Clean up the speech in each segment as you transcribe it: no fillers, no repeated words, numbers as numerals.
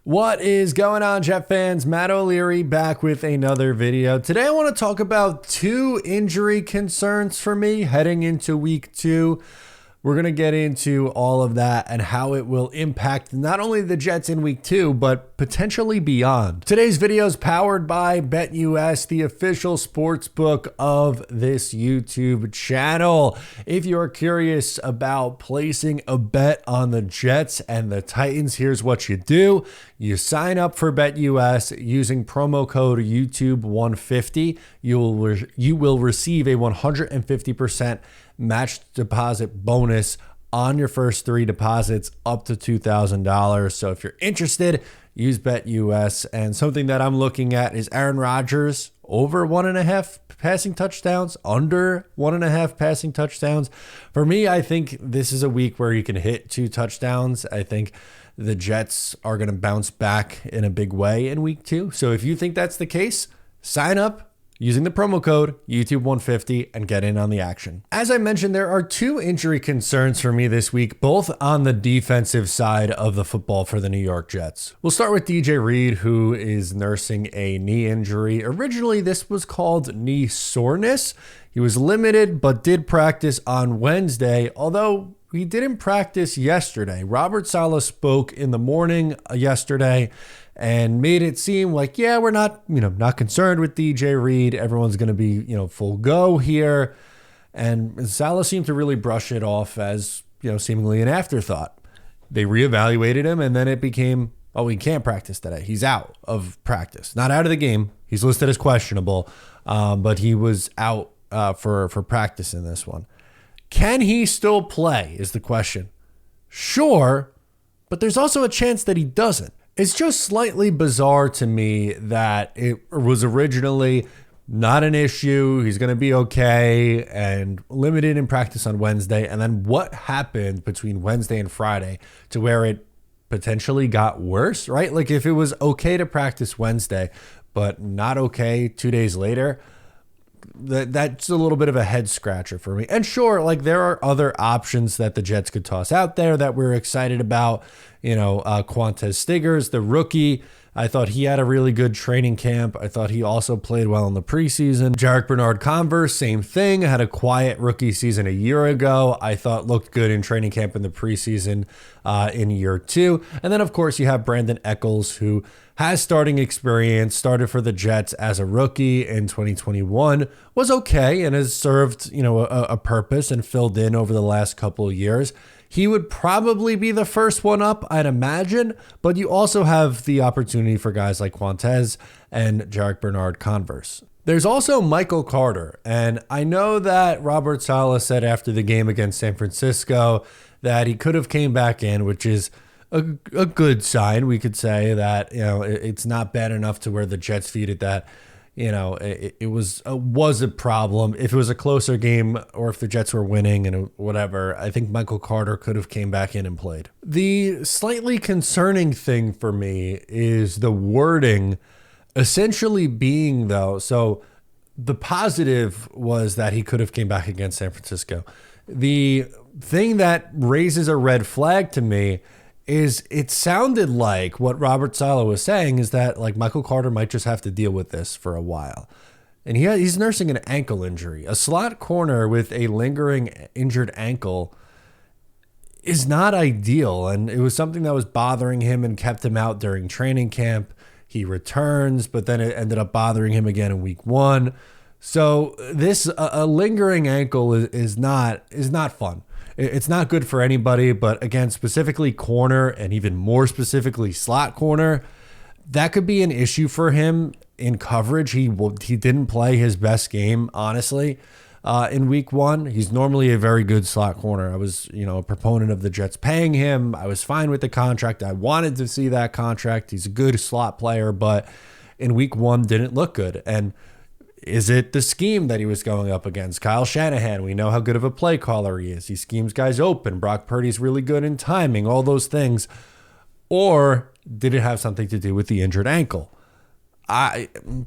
What is going on, Jet fans? Matt O'Leary back with another video. Today I want to talk about two injury concerns for me heading into week 2. We're going to get into all of that and how it will impact not only the Jets in week 2, but potentially beyond. Today's video is powered by BetUS, the official sports book of this YouTube channel. If you're curious about placing a bet on the Jets and the Titans, here's what you do. You sign up for BetUS using promo code YouTube150. You will receive a 150% match deposit bonus on your first 3 deposits up to $2,000. So if you're interested, use BetUS. And something that I'm looking at is Aaron Rodgers over 1.5 passing touchdowns, under 1.5 passing touchdowns. For me, I think this is a week where you can hit 2 touchdowns. I think the Jets are going to bounce back in a big way in week 2. So if you think that's the case, sign up using the promo code YouTube150 and get in on the action. As I mentioned, there are 2 injury concerns for me this week, both on the defensive side of the football for the New York Jets. We'll start with DJ Reed, who is nursing a knee injury. Originally, this was called knee soreness. He was limited, but did practice on Wednesday, although he didn't practice yesterday. Robert Saleh spoke in the morning yesterday and made it seem like, yeah, we're not concerned with DJ Reed. Everyone's going to be, full go here. And Saleh seemed to really brush it off as, seemingly an afterthought. They reevaluated him, and then it became, oh, he can't practice today. He's out of practice. Not out of the game. He's listed as questionable, but he was out for practice in this one. Can he still play is the question. Sure, but there's also a chance that he doesn't. It's just slightly bizarre to me that it was originally not an issue. He's going to be okay and limited in practice on Wednesday. And then what happened between Wednesday and Friday to where it potentially got worse, right? Like if it was okay to practice Wednesday, but not okay 2 days later, that's a little bit of a head scratcher for me. And sure, like there are other options that the Jets could toss out there that we're excited about. Quantez Stiggers, the rookie, I thought he had a really good training camp. I thought he also played well in the preseason. Jarek Bernard-Converse, same thing, had a quiet rookie season a year ago. I thought looked good in training camp in the preseason in year 2. And then, of course, you have Brandon Echols, who has starting experience, started for the Jets as a rookie in 2021, was okay and has served, a purpose and filled in over the last couple of years. He would probably be the first one up, I'd imagine, but you also have the opportunity for guys like Quantez and Jarek Bernard-Converse. There's also Michael Carter, and I know that Robert Saleh said after the game against San Francisco that he could have came back in, which is a good sign. We could say that, it's not bad enough to where the Jets feeded that. It was a problem. If it was a closer game or if the Jets were winning and whatever, I think Michael Carter could have came back in and played. The slightly concerning thing for me is the wording essentially being, though, so the positive was that he could have came back against San Francisco. The thing that raises a red flag to me is it sounded like what Robert Saleh was saying is that like Michael Carter might just have to deal with this for a while. And he's nursing an ankle injury. A slot corner with a lingering injured ankle is not ideal. And it was something that was bothering him and kept him out during training camp. He returns, but then it ended up bothering him again in week 1. So this a lingering ankle is not fun. It's not good for anybody, but again, specifically corner and even more specifically slot corner, that could be an issue for him in coverage. He didn't play his best game, honestly, in week 1. He's normally a very good slot corner. I was, a proponent of the Jets paying him. I was fine with the contract. I wanted to see that contract. He's a good slot player, but in week 1 didn't look good. And is it the scheme that he was going up against? Kyle Shanahan, we know how good of a play caller he is. He schemes guys open. Brock Purdy's really good in timing, all those things. Or did it have something to do with the injured ankle?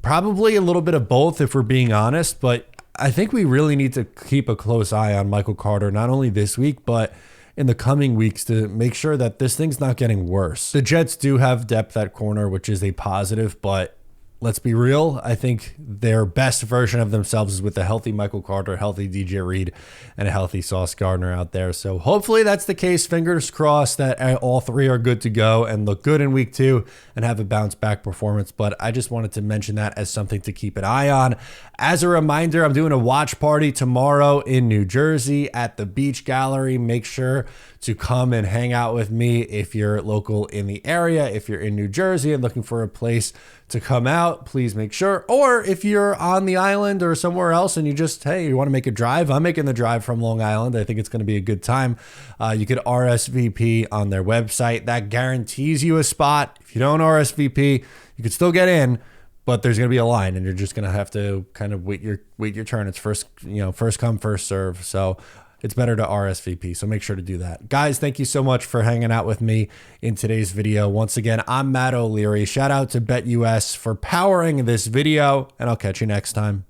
Probably a little bit of both, if we're being honest, but I think we really need to keep a close eye on Michael Carter, not only this week, but in the coming weeks to make sure that this thing's not getting worse. The Jets do have depth at corner, which is a positive, but let's be real. I think their best version of themselves is with a healthy Michael Carter, healthy DJ Reed, and a healthy Sauce Gardner out there. So hopefully that's the case. Fingers crossed that all three are good to go and look good in week 2 and have a bounce back performance. But I just wanted to mention that as something to keep an eye on. As a reminder, I'm doing a watch party tomorrow in New Jersey at the Beach Gallery. Make sure to come and hang out with me if you're local in the area. If you're in New Jersey and looking for a place to come out, please make sure. Or if you're on the island or somewhere else and you just, hey, you want to make a drive, I'm making the drive from Long Island. I think it's going to be a good time. You could RSVP on their website. That guarantees you a spot. If you don't RSVP, you could still get in, but there's going to be a line and you're just going to have to kind of wait your turn. It's first come, first serve. So it's better to RSVP, so make sure to do that. Guys, thank you so much for hanging out with me in today's video. Once again, I'm Matt O'Leary. Shout out to BetUS for powering this video, and I'll catch you next time.